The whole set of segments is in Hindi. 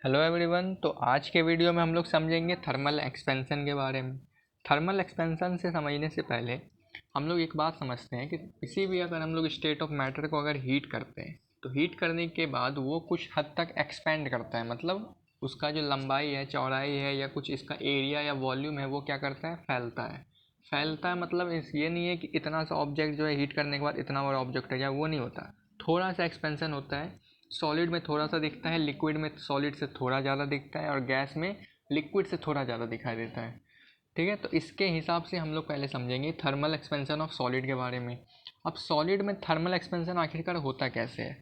Hello everyone. तो आज के वीडियो में हम लोग समझेंगे थर्मल एक्सपेंशन के बारे में। थर्मल एक्सपेंशन से समझने से पहले हम लोग एक बात समझते हैं कि किसी भी अगर हम लोग स्टेट ऑफ मैटर को अगर हीट करते हैं तो हीट करने के बाद वो कुछ हद तक एक्सपेंड करता है, मतलब उसका जो लंबाई है, चौड़ाई है या कुछ इसका एरिया या वॉल्यूम है वो क्या करता है, फैलता है। फैलता है मतलब ये नहीं है कि इतना सा ऑब्जेक्ट जो है हीट करने के बाद इतना बड़ा ऑब्जेक्ट है, या वो नहीं होता, थोड़ा सा एक्सपेंशन होता है। सॉलिड में थोड़ा सा दिखता है, लिक्विड में सॉलिड से थोड़ा ज़्यादा दिखता है, और गैस में लिक्विड से थोड़ा ज़्यादा दिखाई देता है। ठीक है, तो इसके हिसाब से हम लोग पहले समझेंगे थर्मल एक्सपेंशन ऑफ सॉलिड के बारे में। अब सॉलिड में थर्मल एक्सपेंशन आखिरकार होता कैसे है।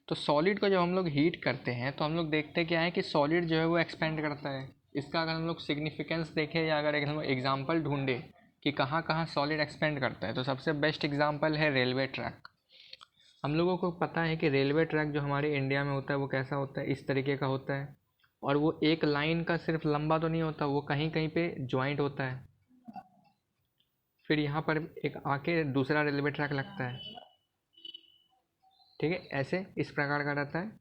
तो सॉलिड को जब हम लोग हीट करते हैं तो हम लोग देखते क्या है कि सॉलिड जो है वो एक्सपेंड करता है। इसका अगर हम लोग सिग्निफिकेंस देखें या अगर हम लोग एग्जाम्पल ढूंढे कि कहाँ कहाँ सॉलिड एक्सपेंड करता है, तो सबसे बेस्ट एग्जाम्पल है रेलवे ट्रैक। हम लोगों को पता है कि रेलवे ट्रैक जो हमारे इंडिया में होता है वो कैसा होता है, इस तरीके का होता है। और वो एक लाइन का सिर्फ लंबा तो नहीं होता, वो कहीं कहीं पे ज्वाइंट होता है। फिर यहाँ पर एक आके दूसरा रेलवे ट्रैक लगता है। ठीक है, ऐसे इस प्रकार का रहता है।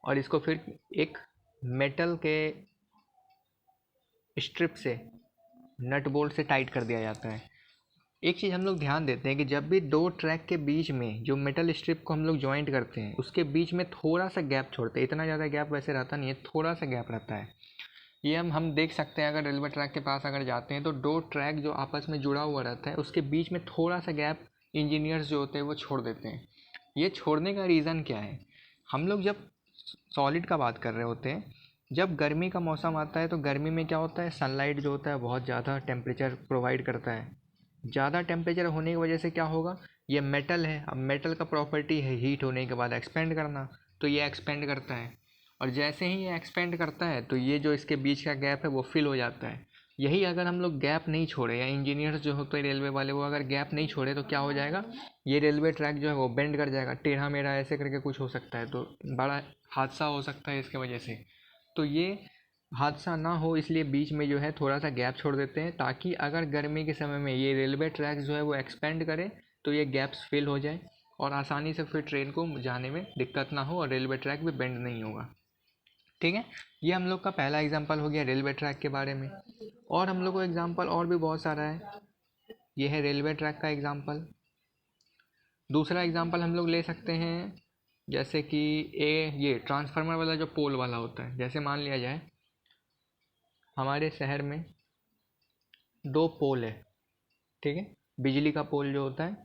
और इसको फिर एक मेटल के स्ट्रिप से, नट बोल्ट से टाइट कर दिया जाता है। एक चीज़ हम लोग ध्यान देते हैं कि जब भी दो ट्रैक के बीच में जो मेटल स्ट्रिप को हम लोग ज्वाइंट करते हैं उसके बीच में थोड़ा सा गैप छोड़ते हैं। इतना ज़्यादा गैप वैसे रहता नहीं है, थोड़ा सा गैप रहता है। ये हम देख सकते हैं, अगर रेलवे ट्रैक के पास अगर जाते हैं तो दो ट्रैक जो आपस में जुड़ा हुआ रहता है उसके बीच में थोड़ा सा गैप इंजीनियर्स जो होते हैं वो छोड़ देते हैं। ये छोड़ने का रीज़न क्या है। हम लोग जब सॉलिड का बात कर रहे होते हैं, जब गर्मी का मौसम आता है तो गर्मी में क्या होता है, सनलाइट जो होता है बहुत ज़्यादा टेम्परेचर प्रोवाइड करता है। ज़्यादा टेम्परेचर होने की वजह से क्या होगा, ये मेटल है, अब मेटल का प्रॉपर्टी है हीट होने के बाद एक्सपेंड करना, तो ये एक्सपेंड करता है। और जैसे ही ये एक्सपेंड करता है तो ये जो इसके बीच का गैप है वो फिल हो जाता है। यही अगर हम लोग गैप नहीं छोड़े, या इंजीनियर्स जो होते हैं रेलवे वाले वो अगर गैप नहीं छोड़े तो क्या हो जाएगा, ये रेलवे ट्रैक जो है वो बेंड कर जाएगा, टेढ़ा मेढ़ा ऐसे करके कुछ हो सकता है, तो बड़ा हादसा हो सकता है इसके वजह से। तो ये हादसा ना हो इसलिए बीच में जो है थोड़ा सा गैप छोड़ देते हैं, ताकि अगर गर्मी के समय में ये रेलवे ट्रैक जो है वो एक्सपेंड करे तो ये गैप्स फिल हो जाए और आसानी से फिर ट्रेन को जाने में दिक्कत ना हो और रेलवे ट्रैक भी बेंड नहीं होगा। ठीक है, ये हम लोग का पहला एग्जांपल हो गया रेलवे ट्रैक के बारे में। और हम लोग को एग्जांपल और भी बहुत सारा है। ये है रेलवे ट्रैक का एग्जांपल। दूसरा एग्जांपल हम लोग ले सकते हैं, जैसे कि ये ट्रांसफार्मर वाला जो पोल वाला होता है। जैसे मान लिया जाए हमारे शहर में दो पोल है। ठीक है, बिजली का पोल जो होता है,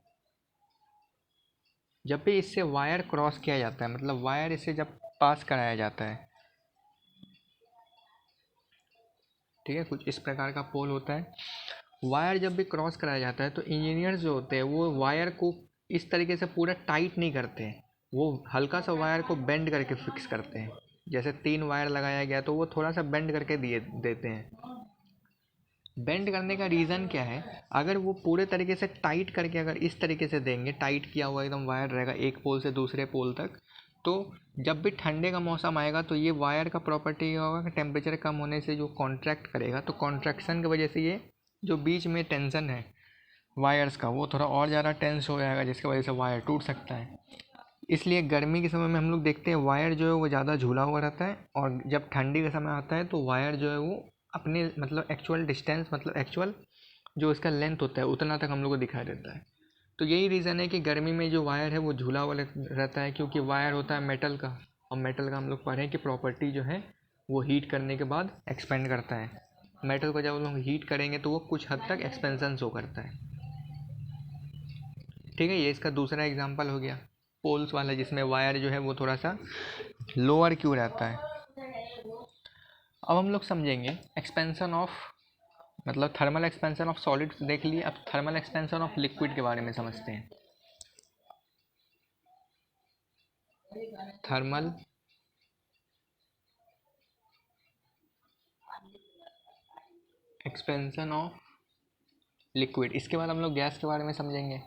जब भी इससे वायर क्रॉस किया जाता है, मतलब वायर इससे जब पास कराया जाता है, ठीक है, कुछ इस प्रकार का पोल होता है। वायर जब भी क्रॉस कराया जाता है तो इंजीनियर्स जो होते हैं वो वायर को इस तरीके से पूरा टाइट नहीं करते हैं, वो हल्का सा वायर को बेंड करके फिक्स करते हैं। जैसे 3 वायर लगाया गया तो वो थोड़ा सा बेंड करके दिए देते हैं। बेंड करने का रीज़न क्या है, अगर वो पूरे तरीके से टाइट करके अगर इस तरीके से देंगे, टाइट किया हुआ एकदम वायर रहेगा एक पोल से दूसरे पोल तक, तो जब भी ठंडे का मौसम आएगा तो ये वायर का प्रॉपर्टी ये होगा कि टेम्परेचर कम होने से जो कॉन्ट्रैक्ट करेगा, तो कॉन्ट्रैक्शन की वजह से ये जो बीच में टेंशन है वायर्स का वो थोड़ा और ज़्यादा टेंस हो जाएगा, जिसकी वजह से वायर टूट सकता है। इसलिए गर्मी के समय में हम लोग देखते हैं वायर जो है वो ज़्यादा झूला हुआ रहता है, और जब ठंडी का समय आता है तो वायर जो है वो अपने मतलब एक्चुअल डिस्टेंस, मतलब एक्चुअल जो इसका लेंथ होता है उतना तक हम लोग को दिखाई देता है। तो यही रीज़न है कि गर्मी में जो वायर है वो झूला हुआ रहता है, क्योंकि वायर होता है मेटल का, और मेटल का हम लोग पढ़ें कि प्रॉपर्टी जो है वो हीट करने के बाद एक्सपेंड करता है। मेटल को जब हम लोग हीट करेंगे तो वो कुछ हद तक एक्सपेंशन शो करता है। ठीक है, ये इसका दूसरा एग्जांपल हो गया पोल्स वाला, जिसमें वायर जो है वो थोड़ा सा लोअर क्यों रहता है। अब हम लोग समझेंगे एक्सपेंशन ऑफ, मतलब थर्मल एक्सपेंशन ऑफ सॉलिड देख लिए, अब थर्मल एक्सपेंशन ऑफ लिक्विड के बारे में समझते हैं। थर्मल एक्सपेंशन ऑफ लिक्विड, इसके बाद हम लोग गैस के बारे में समझेंगे।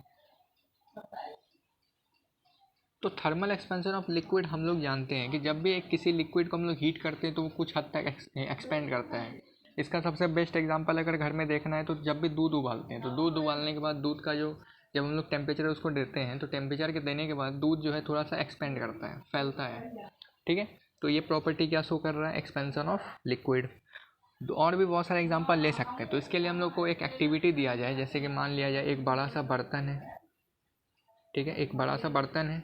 तो थर्मल एक्सपेंशन ऑफ लिक्विड हम लोग जानते हैं कि जब भी एक किसी लिक्विड को हम लोग हीट करते हैं तो वो कुछ हद तक एक्सपेंड करता है। इसका सबसे बेस्ट एग्जांपल अगर घर में देखना है तो जब भी दूध उबालते हैं तो दूध उबालने के बाद दूध का जो जब हम लोग टेम्परेचर उसको देते हैं तो टेम्परेचर के देने के बाद दूध जो है थोड़ा सा एक्सपेंड करता है, फैलता है, ठीक है। तो ये प्रॉपर्टी क्या शो कर रहा है, एक्सपेंशन ऑफ लिक्विड। और भी बहुत सारे एग्जांपल ले सकते हैं। तो इसके लिए हम लोग को एक एक्टिविटी दिया जाए, जैसे कि मान लिया जाए एक बड़ा सा बर्तन है, ठीक है, एक बड़ा सा बर्तन है,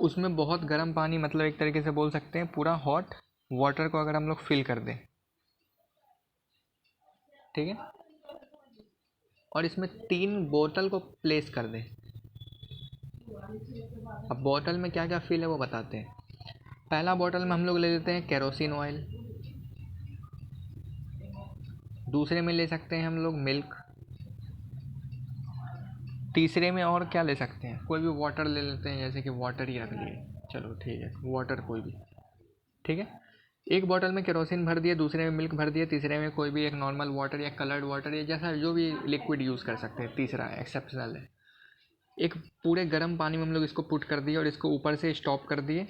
उसमें बहुत गर्म पानी, मतलब एक तरीके से बोल सकते हैं पूरा हॉट वाटर को अगर हम लोग फिल कर दें, ठीक है, और इसमें 3 बोतल को प्लेस कर दें। अब बोतल में क्या क्या फिल है वो बताते हैं। पहला बोतल में हम लोग ले लेते हैं केरोसिन ऑयल, दूसरे में ले सकते हैं हम लोग मिल्क, तीसरे में और क्या ले सकते हैं, कोई भी वाटर ले लेते हैं, जैसे कि वाटर ही रख लिए, चलो ठीक है, वाटर कोई भी, ठीक है। एक बोतल में केरोसिन भर दिया, दूसरे में मिल्क भर दिया, तीसरे में कोई भी एक नॉर्मल वाटर या कलर्ड वाटर या जैसा जो भी लिक्विड यूज़ कर सकते हैं। तीसरा एक्सेप्शनल है, एक पूरे गर्म पानी में हम लोग इसको पुट कर दिए और इसको ऊपर से स्टॉप कर दिए,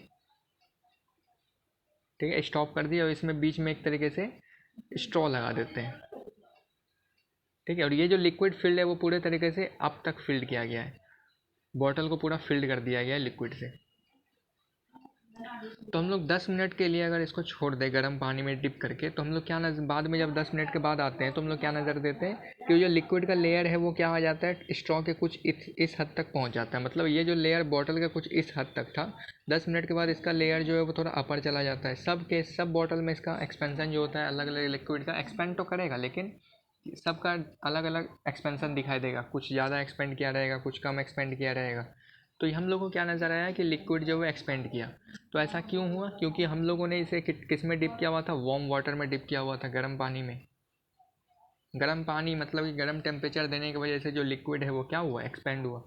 ठीक है, स्टॉप कर दिए और इसमें बीच में एक तरीके से स्ट्रॉ लगा देते हैं, ठीक है। और ये जो लिक्विड फिल्ड है वो पूरे तरीके से अब तक फिल्ड किया गया है, बॉटल को पूरा फिल्ड कर दिया गया है लिक्विड से। तो हम लोग 10 मिनट के लिए अगर इसको छोड़ दें गर्म पानी में डिप करके, तो हम लोग क्या नजर, बाद में जब 10 मिनट के बाद आते हैं तो हम लोग क्या नज़र देते हैं कि जो लिक्विड का लेयर है वो क्या आ जाता है, स्ट्रॉ के कुछ इस हद तक पहुंच जाता है। मतलब ये जो लेयर बॉटल का कुछ इस हद तक था, 10 मिनट के बाद इसका लेयर जो है वो थोड़ा अपर चला जाता है। सब बॉटल में इसका एक्सपेंसन जो होता है अलग अलग लिक्विड का एक्सपेंड तो करेगा, लेकिन सबका अलग अलग एक्सपेंसन दिखाई देगा, कुछ ज़्यादा एक्सपेंड किया रहेगा, कुछ कम एक्सपेंड किया रहेगा। तो हम लोग को क्या नज़र आया कि लिक्विड जो है एक्सपेंड किया। तो ऐसा क्यों हुआ, क्योंकि हम लोगों ने इसे किस में डिप किया हुआ था, वार्म वाटर में डिप किया हुआ था, गर्म पानी में। गर्म पानी मतलब कि गर्म टेम्परेचर देने की वजह से जो लिक्विड है वो क्या हुआ, एक्सपेंड हुआ,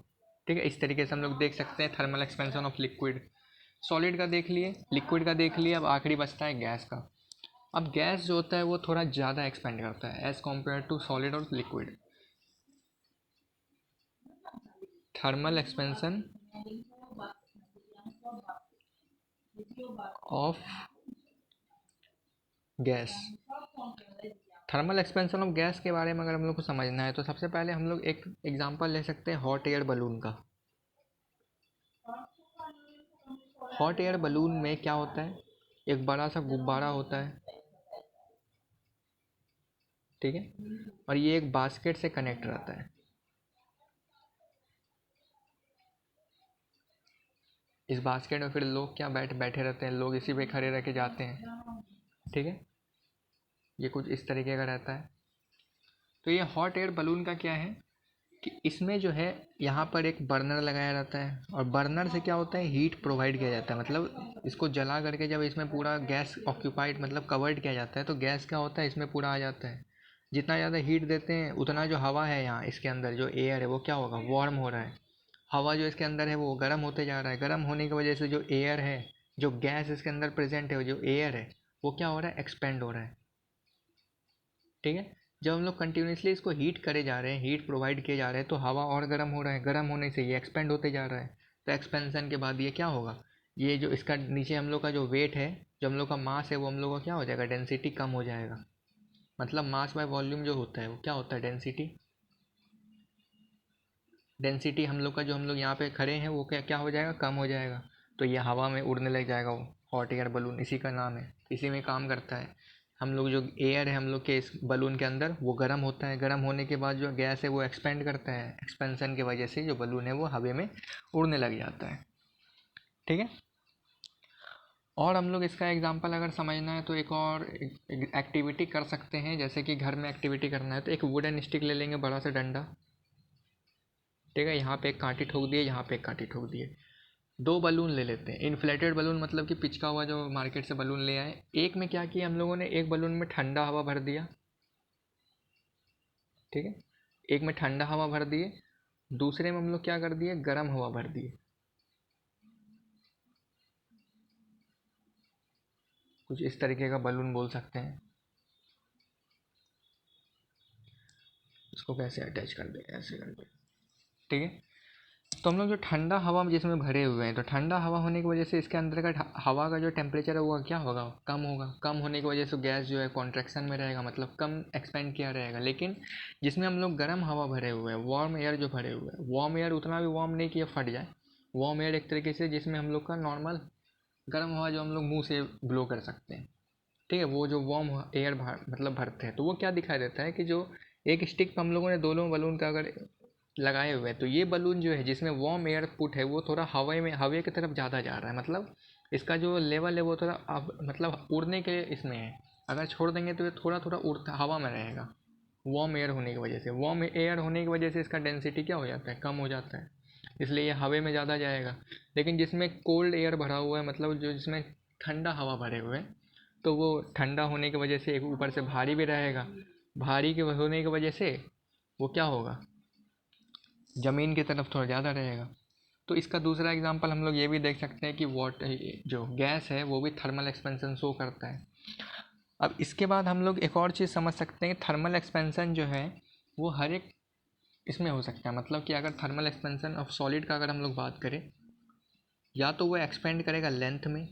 ठीक है। इस तरीके से हम लोग देख सकते हैं thermal expansion of liquid. Solid का देख लिए, लिक्विड का देख लिए, अब आखिरी बचता है गैस का। अब गैस जो होता है वो थोड़ा ज़्यादा एक्सपेंड करता है एज़ कम्पेयर टू सॉलिड और liquid. Thermal expansion of gas. Thermal expansion of gas के बारे में अगर हम लोग को समझना है तो सबसे पहले हम लोग एक एग्जांपल ले सकते हैं हॉट एयर बलून का। हॉट एयर बलून में क्या होता है, एक बड़ा सा गुब्बारा होता है, ठीक है, और ये एक बास्केट से कनेक्ट रहता है। इस बास्केट में फिर लोग क्या बैठे रहते हैं, लोग इसी पे खड़े रह के जाते हैं, ठीक है। ये कुछ इस तरीके का रहता है। तो ये हॉट एयर बलून का क्या है कि इसमें जो है यहाँ पर एक बर्नर लगाया जाता है, और बर्नर से क्या होता है, हीट प्रोवाइड किया जाता है। मतलब इसको जला करके जब इसमें पूरा गैस ऑक्यूपाइड मतलब कवर्ड किया जाता है तो गैस क्या होता है, इसमें पूरा आ जाता है। जितना ज़्यादा हीट देते हैं उतना जो हवा है यहाँ इसके अंदर जो एयर है वो क्या होगा, वार्म हो रहा है। हवा जो इसके अंदर है वो गर्म होते जा रहा है, गर्म होने की वजह से जो एयर है, जो गैस इसके अंदर प्रेजेंट है, जो एयर है वो क्या हो रहा है, एक्सपेंड हो रहा है, ठीक है। जब हम लोग कंटिन्यूसली इसको हीट करे जा रहे हैं, हीट प्रोवाइड किए जा रहे हैं, तो हवा और गर्म हो रहा है, गर्म होने से ये एक्सपेंड होते जा रहा है। तो एक्सपेंशन के बाद ये क्या होगा, ये जो इसका नीचे हम लोग का जो वेट है, जो हम लोग का मास है, वो हम लोग का क्या हो जाएगा, डेंसिटी कम हो जाएगा। मतलब मास बाय वॉल्यूम जो होता है वो क्या होता है, डेंसिटी। डेंसिटी हम लोग का जो हम लोग यहाँ पे खड़े हैं वो क्या क्या हो जाएगा, कम हो जाएगा। तो ये हवा में उड़ने लग जाएगा, वो हॉट एयर बलून इसी का नाम है, इसी में काम करता है। हम लोग जो एयर है हम लोग के इस बलून के अंदर वो गर्म होता है, गर्म होने के बाद जो गैस है वो एक्सपेंड करता है, एक्सपेंशन की वजह से जो बलून है वो हवा में उड़ने लग जाता है, ठीक है। और हम लोग इसका एग्जांपल अगर समझना है तो एक और एक्टिविटी कर सकते हैं, जैसे कि घर में एक्टिविटी करना है तो एक वुडन स्टिक ले लेंगे, बड़ा सा डंडा, ठीक है, यहाँ पे एक कांटी ठोक दिए, यहाँ पे एक कांटी ठोक दिए। 2 बलून ले लेते हैं, इन्फ्लेटेड बलून मतलब कि पिचका हुआ जो मार्केट से बलून ले आए। एक में क्या किया हम लोगों ने, एक बलून में ठंडा हवा भर दिया, ठीक है, एक में ठंडा हवा भर दिए, दूसरे में हम लोग क्या कर दिए, गर्म हवा भर दिए। कुछ इस तरीके का बलून बोल सकते हैं। इसको कैसे अटैच कर दें, ऐसे कर दें, ठीक है। तो हम लोग जो ठंडा हवा जिसमें भरे हुए हैं, तो ठंडा हवा होने की वजह से इसके अंदर का हवा का जो टेम्परेचर है वो क्या होगा, कम होगा। कम होने की वजह से गैस जो है कॉन्ट्रैक्शन में रहेगा, मतलब कम एक्सपेंड किया रहेगा। लेकिन जिसमें हम लोग गर्म हवा भरे हुए हैं, वार्म एयर जो भरे हुए हैं, वार्म एयर उतना भी वार्म नहीं कि फट जाए। वार्म एयर एक तरीके से जिसमें हम लोग का नॉर्मल गर्म हवा जो हम लोग मुँह से ब्लो कर सकते हैं, ठीक है, वो जो वार्म एयर मतलब भरते हैं, तो वो क्या दिखाई देता है कि जो एक स्टिक पर हम लोगों ने दोनों बलून का अगर लगाए हुए हैं, तो ये बलून जो है जिसमें वार्म एयर पुट है वो थोड़ा हवा की तरफ ज़्यादा जा रहा है, मतलब इसका जो लेवल है वो थोड़ा मतलब उड़ने के इसमें है। अगर छोड़ देंगे तो ये थोड़ा थोड़ा उड़ता हवा में रहेगा, वार्म एयर होने की वजह से। वार्म एयर होने की वजह से इसका डेंसिटी क्या हो जाता है, कम हो जाता है, इसलिए ये हवा में ज़्यादा जाएगा। लेकिन जिसमें कोल्ड एयर भरा हुआ है, मतलब जो जिसमें ठंडा हवा भरे हुए हैं, तो वो ठंडा होने की वजह से एक ऊपर से भारी भी रहेगा। भारी के होने की वजह से वो क्या होगा, ज़मीन की तरफ थोड़ा ज़्यादा रहेगा। तो इसका दूसरा एग्जांपल हम लोग ये भी देख सकते हैं कि वाटर जो गैस है वो भी थर्मल एक्सपेंशन शो करता है। अब इसके बाद हम लोग एक और चीज़ समझ सकते हैं कि थर्मल एक्सपेंशन जो है वो हर एक इसमें हो सकता है। मतलब कि अगर थर्मल एक्सपेंशन ऑफ सॉलिड का अगर हम लोग बात करें, या तो वो एक्सपेंड करेगा लेंथ में,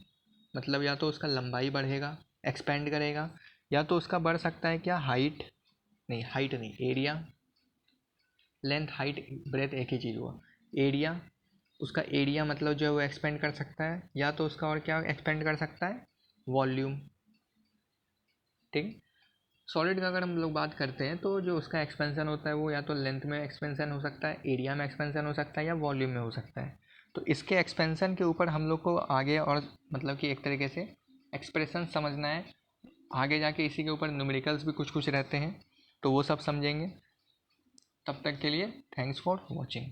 मतलब या तो उसका लंबाई बढ़ेगा, एक्सपेंड करेगा, या तो उसका बढ़ सकता है क्या, हाइट नहीं, एरिया। लेंथ हाइट ब्रेथ एक ही चीज़ हुआ। एरिया, उसका एरिया मतलब जो है वो एक्सपेंड कर सकता है, या तो उसका और क्या एक्सपेंड कर सकता है, वॉल्यूम। ठीक। सॉलिड का अगर हम लोग बात करते हैं तो जो उसका एक्सपेंशन होता है वो या तो लेंथ में एक्सपेंशन हो सकता है, एरिया में एक्सपेंशन हो सकता है, या वॉल्यूम में हो सकता है। तो इसके एक्सपेंशन के ऊपर हम लोग को आगे और मतलब कि एक तरीके से एक्सप्रेशन समझना है। आगे जाके इसी के ऊपर न्यूमेरिकल्स भी कुछ कुछ रहते हैं, तो वो सब समझेंगे। तब तक के लिए थैंक्स फॉर वॉचिंग।